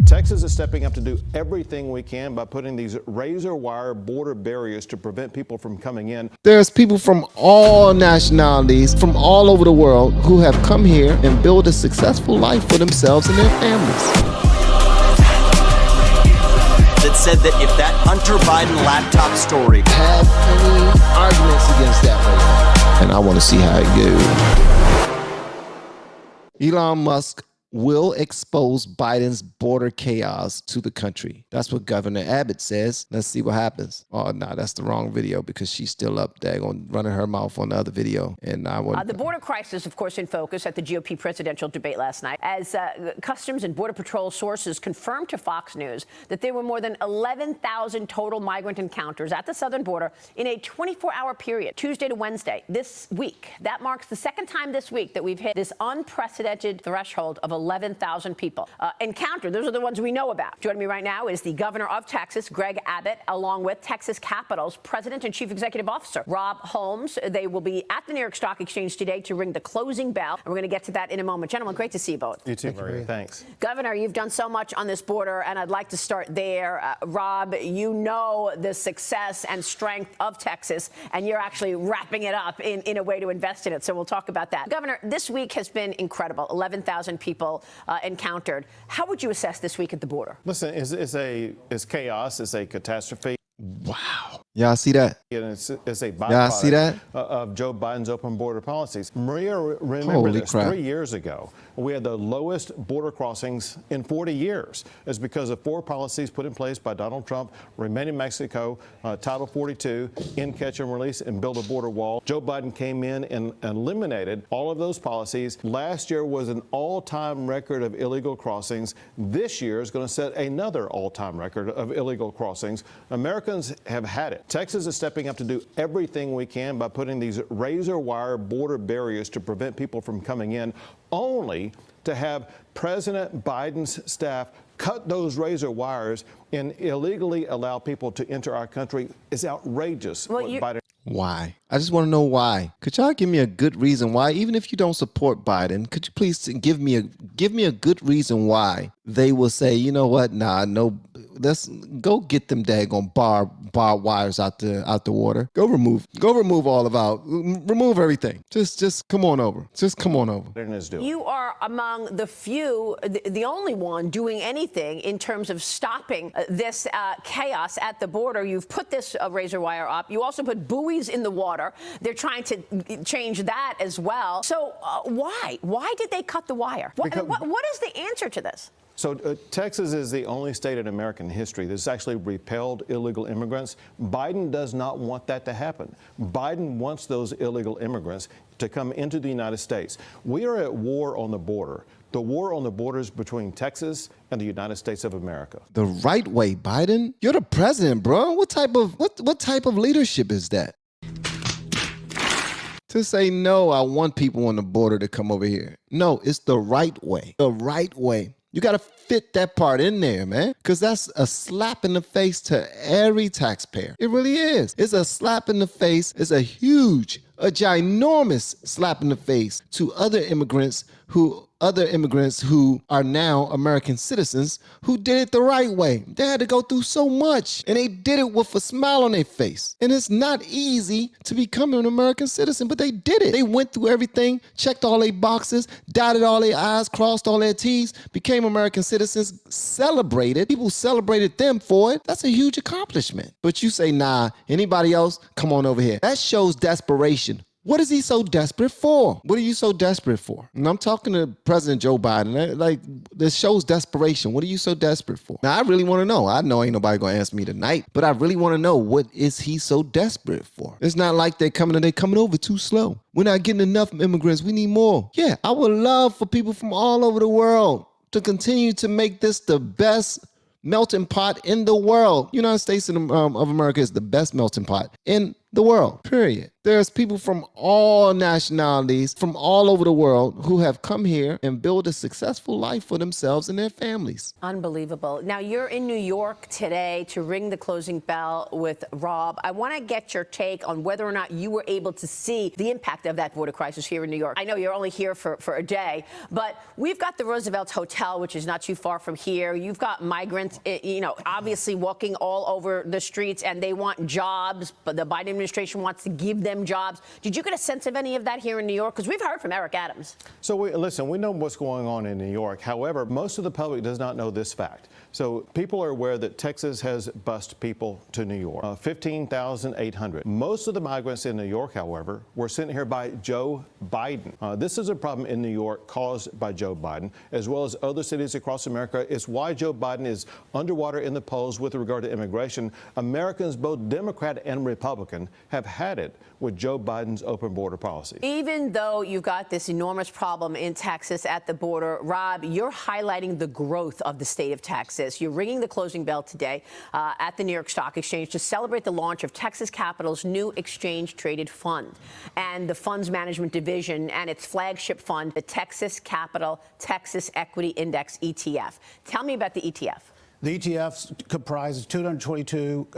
Texas is stepping up to do everything we can by putting these razor wire border barriers to prevent people from coming in. There's people from all nationalities, from all over the world, who have come here and built a successful life for themselves and their families. That said that if that Hunter Biden laptop story Have any arguments against that right now? And I want to see how it goes. Elon Musk will expose Biden's border chaos to the country. That's what Governor Abbott says. Let's see what happens. Oh, no, that's the wrong video because she's still up there running her mouth on the other video. And I want the border crisis, of course, in focus at the GOP presidential debate last night as Customs and Border Patrol sources confirmed to Fox News that there were more than 11,000 total migrant encounters at the southern border in a 24-hour period, Tuesday to Wednesday this week. That marks the second time this week that we've hit this unprecedented threshold of 11,000 people encountered. Those are the ones we know about. Joining me right now is the governor of Texas, Greg Abbott, along with Texas Capital's president and chief executive officer, Rob Holmes. They will be at the New York Stock Exchange today to ring the closing bell. And we're going to get to that in a moment. Gentlemen, great to see you both. You too, Maria. Thanks. Governor, you've done so much on this border, and I'd like to start there. Rob, you know the success and strength of Texas, and you're actually wrapping it up in a way to invest in it. So we'll talk about that. Governor, this week has been incredible. 11,000 people encountered. How would you assess this week at the border? Listen, it's chaos. It's a catastrophe. wow. Y'all see that? And it's a Y'all see that? byproduct of Joe Biden's open border policies. Maria, remember Holy this, crap. 3 years ago, we had the lowest border crossings in 40 years. It's because of 4 policies put in place by Donald Trump: Remain in Mexico, Title 42, End, Catch, and Release, and Build a Border Wall. Joe Biden came in and eliminated all of those policies. Last year was an all-time record of illegal crossings. This year is going to set another all-time record of illegal crossings. Americans have had it. Texas is stepping up to do everything we can by putting these razor wire border barriers to prevent people from coming in, only to have President Biden's staff cut those razor wires and illegally allow people to enter our country. Is outrageous. Well, Why? I just want to know why. Could y'all give me a good reason why? Even if you don't support Biden, could you please give me a good reason why they will say, you know what? Nah, no. Let's go get them daggone bar wires out the water. Go remove all of our. Remove everything. Just come on over. Just come on over. You are among the few, the only one doing anything in terms of stopping this chaos at the border. You've put this razor wire up. You also put buoys in the water. They're trying to change that as well. So why? Why did they cut the wire? What is the answer to this? So Texas is the only state in American history that's actually repelled illegal immigrants. Biden does not want that to happen. Biden wants those illegal immigrants to come into the United States. We are at war on the border. The war on the border is between Texas and the United States of America. The right way, Biden? You're the president, bro. What type of leadership is that? To say, no, I want people on the border to come over here. No, it's the right way. The right way. You got to fit that part in there, man, because that's a slap in the face to every taxpayer. It really is. It's a slap in the face. It's a ginormous slap in the face to other immigrants who are now American citizens who did it the right way. They had to go through so much, and they did it with a smile on their face. And it's not easy to become an American citizen, but they did it. They went through everything, checked all their boxes, dotted all their I's, crossed all their T's, became American citizens, celebrated. People celebrated them for it. That's a huge accomplishment. But you say, nah, anybody else, come on over here. That shows desperation. What is he so desperate for? What are you so desperate for? And I'm talking to President Joe Biden. Like, this shows desperation. What are you so desperate for? Now, I really want to know. I know ain't nobody going to answer me tonight, but I really want to know, what is he so desperate for? It's not like they're coming over too slow. We're not getting enough immigrants. We need more. Yeah, I would love for people from all over the world to continue to make this the best melting pot in the world. United States of America is the best melting pot in the world, period. There's people from all nationalities, from all over the world who have come here and built a successful life for themselves and their families. Unbelievable. Now, you're in New York today to ring the closing bell with Rob. I want to get your take on whether or not you were able to see the impact of that border crisis here in New York. I know you're only here for a day, but we've got the Roosevelt Hotel, which is not too far from here. You've got migrants, obviously walking all over the streets, and they want jobs, but the Biden administration wants to give them jobs. Did you get a sense of any of that here in New York? Because we've heard from Eric Adams. So we know what's going on in New York. However, most of the public does not know this fact. So people are aware that Texas has bused people to New York, 15,800. Most of the migrants in New York, however, were sent here by Joe Biden. This is a problem in New York caused by Joe Biden, as well as other cities across America. It's why Joe Biden is underwater in the polls with regard to immigration. Americans, both Democrat and Republican, have had it with Joe Biden's open border policy. Even though you've got this enormous problem in Texas at the border, Rob, you're highlighting the growth of the state of Texas. You're ringing the closing bell today at the New York Stock Exchange to celebrate the launch of Texas Capital's new exchange-traded fund and the fund's management division and its flagship fund, the Texas Capital Texas Equity Index ETF. Tell me about the ETF. The ETF comprises 222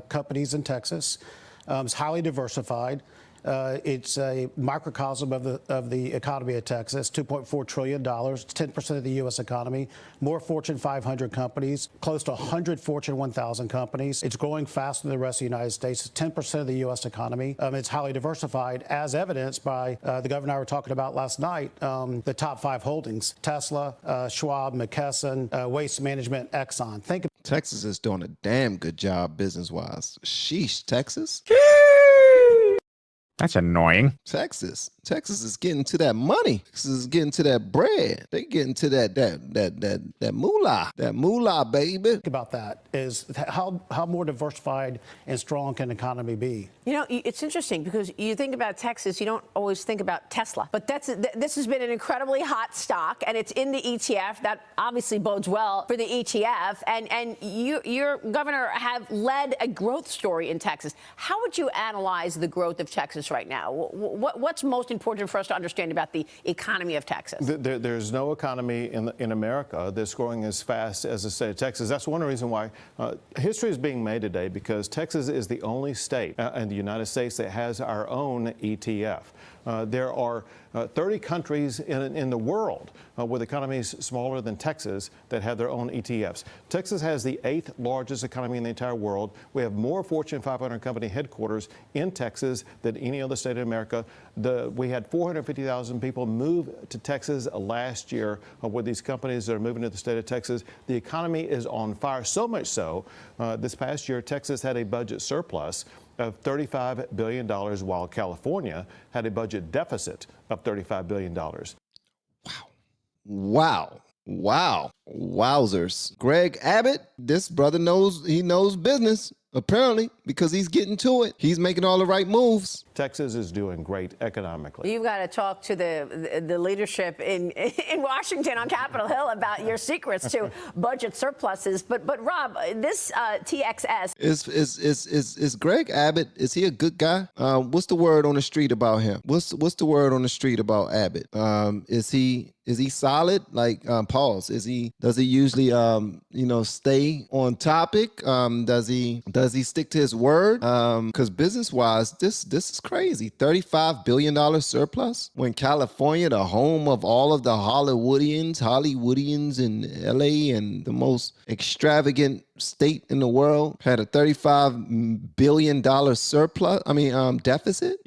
companies in Texas. It's highly diversified. It's a microcosm of the economy of Texas, $2.4 trillion, 10% of the U.S. economy, more Fortune 500 companies, close to 100 Fortune 1000 companies. It's growing faster than the rest of the United States. It's 10% of the U.S. economy. It's highly diversified, as evidenced by the governor and I were talking about last night, the top 5 holdings: Tesla, Schwab, McKesson, Waste Management, Exxon. Texas is doing a damn good job business-wise. Sheesh, Texas. That's annoying. Texas is getting to that money. Texas is getting to that bread. They getting to that moolah, baby. Think about that is how more diversified and strong can the economy be? You know, it's interesting because you think about Texas, you don't always think about Tesla, but this has been an incredibly hot stock, and it's in the ETF. That obviously bodes well for the ETF, and your governor have led a growth story in Texas. How would you analyze the growth of Texas right now? What's most important for us to understand about the economy of Texas? There's no economy in America that's growing as fast as the state of Texas. That's one reason why history is being made today, because Texas is the only state in the United States that has our own ETF. There are 30 countries in the world with economies smaller than Texas that have their own ETFs. Texas has the 8th largest economy in the entire world. We have more Fortune 500 company headquarters in Texas than any other state in America. We had 450,000 people move to Texas last year with these companies that are moving to the state of Texas. The economy is on fire, so much so this past year Texas had a budget surplus of $35 billion, while California had a budget deficit of $35 billion. Wow. Wowzers. Greg Abbott, this brother knows business, apparently, because he's getting to it. He's making all the right moves. Texas is doing great economically. You've got to talk to the leadership in Washington on Capitol Hill about your secrets to budget surpluses. But Rob, this TXS is Greg Abbott? Is he a good guy? What's the word on the street about him? What's the word on the street about Abbott? Is he solid? Like, pause. Does he usually stay on topic? Does he stick to his word? Because business wise, this is crazy. $35 billion surplus when California, the home of all of the Hollywoodians in LA and the most extravagant state in the world, had a $35 billion surplus. Deficit.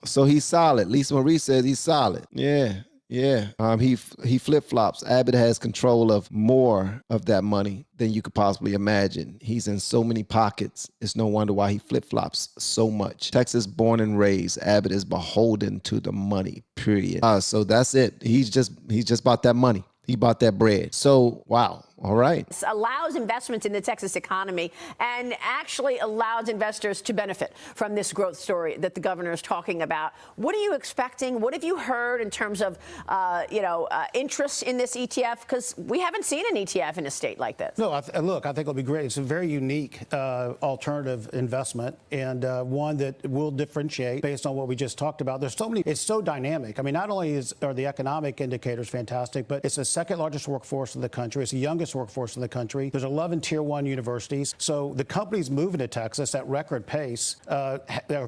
So he's solid. Lisa Marie says he's solid. Yeah. He flip-flops. Abbott has control of more of that money than you could possibly imagine. He's in so many pockets. It's no wonder why he flip-flops so much. Texas born and raised. Abbott is beholden to the money, period. So that's it. He's just bought that money. He bought that bread. So, wow. all right. This allows investments in the Texas economy and actually allows investors to benefit from this growth story that the governor is talking about. What are you expecting? What have you heard in terms of, interest in this ETF? Because we haven't seen an ETF in a state like this. No, look, I think it'll be great. It's a very unique alternative investment and one that will differentiate based on what we just talked about. There's so many, it's so dynamic. I mean, not only are the economic indicators fantastic, but it's the second largest workforce in the country. It's the youngest workforce in the country. There's 11 tier 1 universities. So the companies moving to Texas at record pace are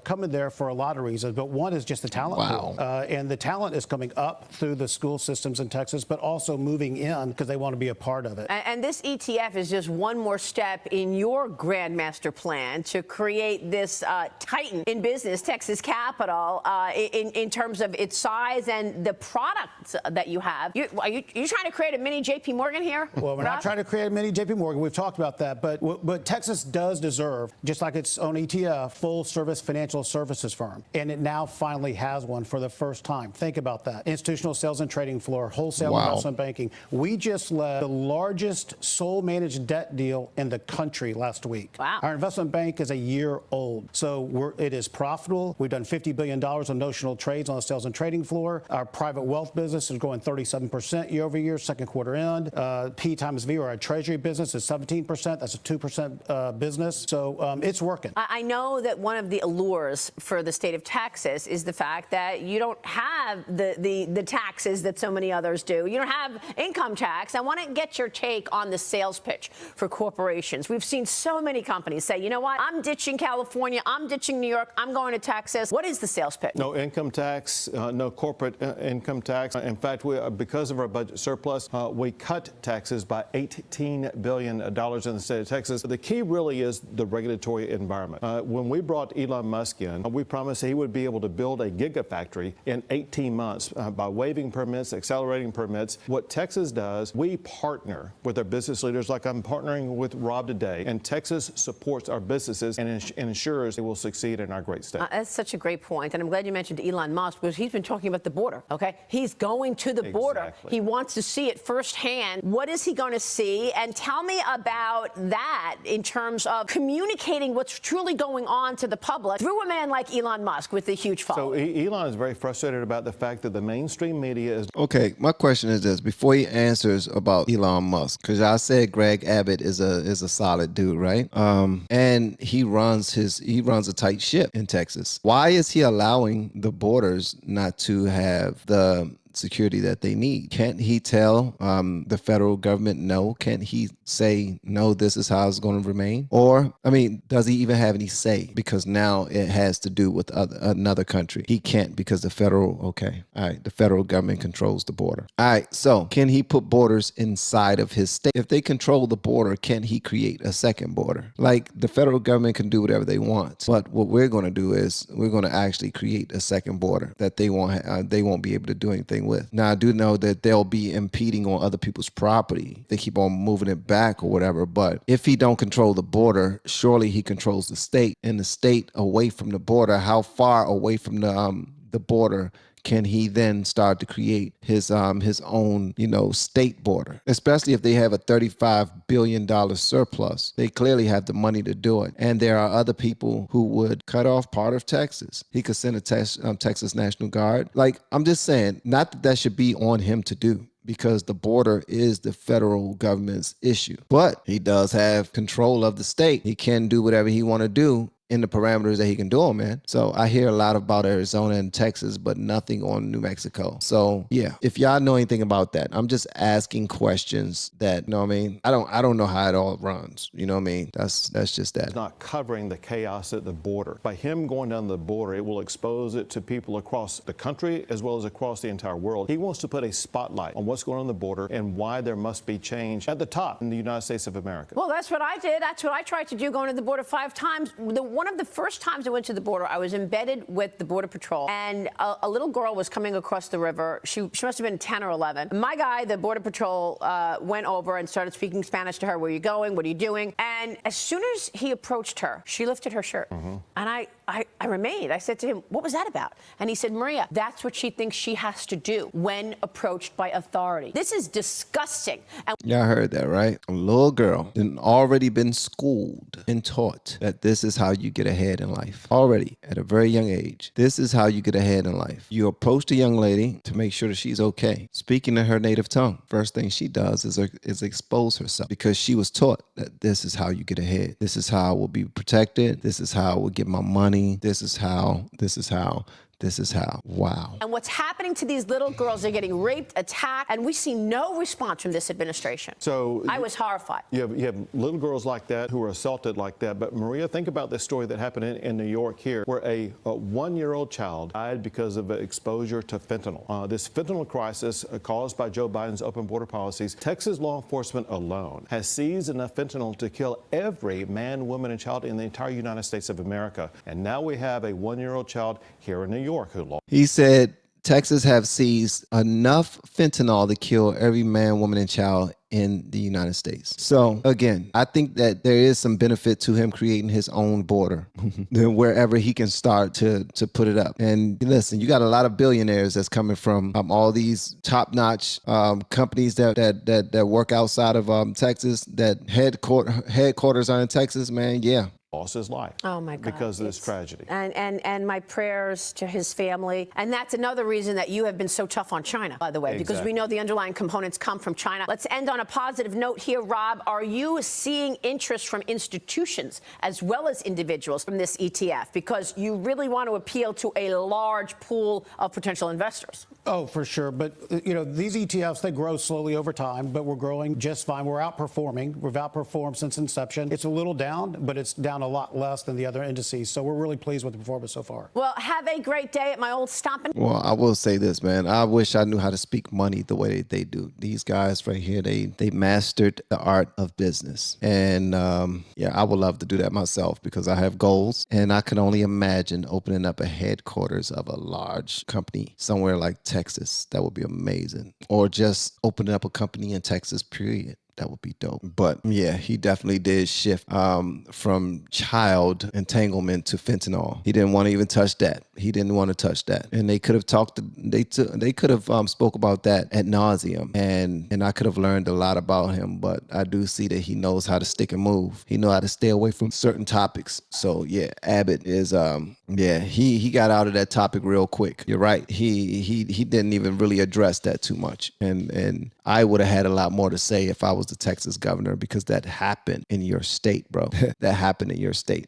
coming there for a lot of reasons, but one is just the talent pool. And the talent is coming up through the school systems in Texas, but also moving in because they want to be a part of it. And this ETF is just one more step in your grand master plan to create this titan in business, Texas Capital, in terms of its size and the products that you have. Are you trying to create a mini JP Morgan here? Well, we're not trying to create a mini JP Morgan. We've talked about that. But Texas does deserve, just like its own ETF, full service financial services firm. And it now finally has one for the first time. Think about that. Institutional sales and trading floor, wholesale investment banking. We just led the largest sole managed debt deal in the country last week. Wow. Our investment bank is a year old. So it is profitable. We've done $50 billion of notional trades on the sales and trading floor. Our private wealth business is growing 37% year over year, second quarter end. P times V, or our treasury business, is 17%. That's a 2% business. So it's working. I know that one of the allures for the state of Texas is the fact that you don't have the taxes that so many others do. You don't have income tax. I want to get your take on the sales pitch for corporations. We've seen so many companies say, you know what, I'm ditching California, I'm ditching New York, I'm going to Texas. What is the sales pitch? No income tax, no corporate income tax. In fact, because of our budget surplus, we cut taxes by $18 billion in the state of Texas. The key really is the regulatory environment. When we brought Elon Musk in, we promised he would be able to build a gigafactory in 18 months by waiving permits, accelerating permits. What Texas does, we partner with our business leaders, like I'm partnering with Rob today, and Texas supports our businesses and ensures they will succeed in our great state. That's such a great point, and I'm glad you mentioned Elon Musk, because he's been talking about the border, okay? He's going to the border. He wants to see it firsthand. What is he going to see? And tell me about that in terms of communicating what's truly going on to the public through a man like Elon Musk with a huge following. So Elon is very frustrated about the fact that the mainstream media is... Okay, my question is this, before he answers about Elon Musk, because I said Greg Abbott is a solid dude, right? And he runs a tight ship in Texas. Why is he allowing the borders not to have the security that they need? Can't he tell the federal government no? Can't he say, no, this is how it's going to remain? Or, I mean, does he even have any say? Because now it has to do with another country. He can't because the federal government controls the border. All right, so can he put borders inside of his state? If they control the border, can he create a second border? Like, the federal government can do whatever they want. But what we're going to do is we're going to actually create a second border that they won't be able to do anything with. Now, I do know that they'll be impeding on other people's property. They keep on moving it back or whatever. But if he don't control the border, surely he controls the state. And the state away from the border, how far away from the border can he then start to create his own, state border? Especially if they have a $35 billion surplus. They clearly have the money to do it. And there are other people who would cut off part of Texas. He could send a Texas National Guard. Like, I'm just saying, not that should be on him to do, because the border is the federal government's issue. But he does have control of the state. He can do whatever he want to do in the parameters that he can do them, man. So I hear a lot about Arizona and Texas, but nothing on New Mexico. So yeah, if y'all know anything about that, I'm just asking questions that, I don't know how it all runs. You know what I mean? That's just that. It's not covering the chaos at the border. By him going down the border, it will expose it to people across the country as well as across the entire world. He wants to put a spotlight on what's going on the border and why there must be change at the top in the United States of America. Well, that's what I did. That's what I tried to do, going to the border 5 times. one of the first times I went to the border, I was embedded with the Border Patrol, and a little girl was coming across the river. She must have been 10 or 11. My guy, the Border Patrol, went over and started speaking Spanish to her. Where are you going? What are you doing? And as soon as he approached her, she lifted her shirt. And I remained. I said to him, what was that about? And he said, Maria, that's what she thinks she has to do when approached by authority. This is disgusting. And Y'all heard that, right? A little girl had already been schooled and taught that this is how you get ahead in life. Already at a very young age, this is how you get ahead in life. You approach the young lady to make sure that she's okay, speaking in her native tongue. First thing she does is expose herself, because she was taught that this is how you get ahead. This is how I will be protected. This is how I will get my money. This is how. Wow. And what's happening to these little girls, they're getting raped, attacked, and we see no response from this administration. So I was horrified. You have little girls like that who are assaulted like that. But Maria, think about this story that happened in New York here, where a 1-year-old child died because of exposure to fentanyl. This fentanyl crisis caused by Joe Biden's open border policies. Texas law enforcement alone has seized enough fentanyl to kill every man, woman, and child in the entire United States of America. And now we have a 1-year-old child here in New York who lost. He said Texas have seized enough fentanyl to kill every man, woman, and child in the United States. So again, I think that there is some benefit to him creating his own border wherever he can start to put it up. And listen, you got a lot of billionaires that's coming from all these top-notch companies that work outside of Texas, that headquarters are in Texas, man. Yeah. Lost his life. Oh my God. Because of this tragedy. And my prayers to his family. And that's another reason that you have been so tough on China, by the way, because we know the underlying components come from China. Let's end on a positive note here, Rob. Are you seeing interest from institutions as well as individuals from this ETF? Because you really want to appeal to a large pool of potential investors. Oh, for sure. But, you know, these ETFs, they grow slowly over time, but we're growing just fine. We're outperforming. We've outperformed since inception. It's a little down, but it's down a lot less than the other indices. So we're really pleased with the performance so far. Well, have a great day at my old stomping. Well, I will say this, man. I wish I knew how to speak money the way they do. These guys right here, they mastered the art of business. And yeah, I would love to do that myself because I have goals. And I can only imagine opening up a headquarters of a large company somewhere like Texas. That would be amazing. Or just opening up a company in Texas, period. That would be dope. But yeah, he definitely did shift from child entanglement to fentanyl. He didn't want to even touch that. He didn't want to touch that. And they could have talked. They could have spoke about that ad nauseum, and I could have learned a lot about him. But I do see that he knows how to stick and move. He knows how to stay away from certain topics. So yeah, Abbott is yeah, he got out of that topic real quick. You're right. He didn't even really address that too much. And I would have had a lot more to say if I was the Texas governor, because that happened in your state, bro. That happened in your state.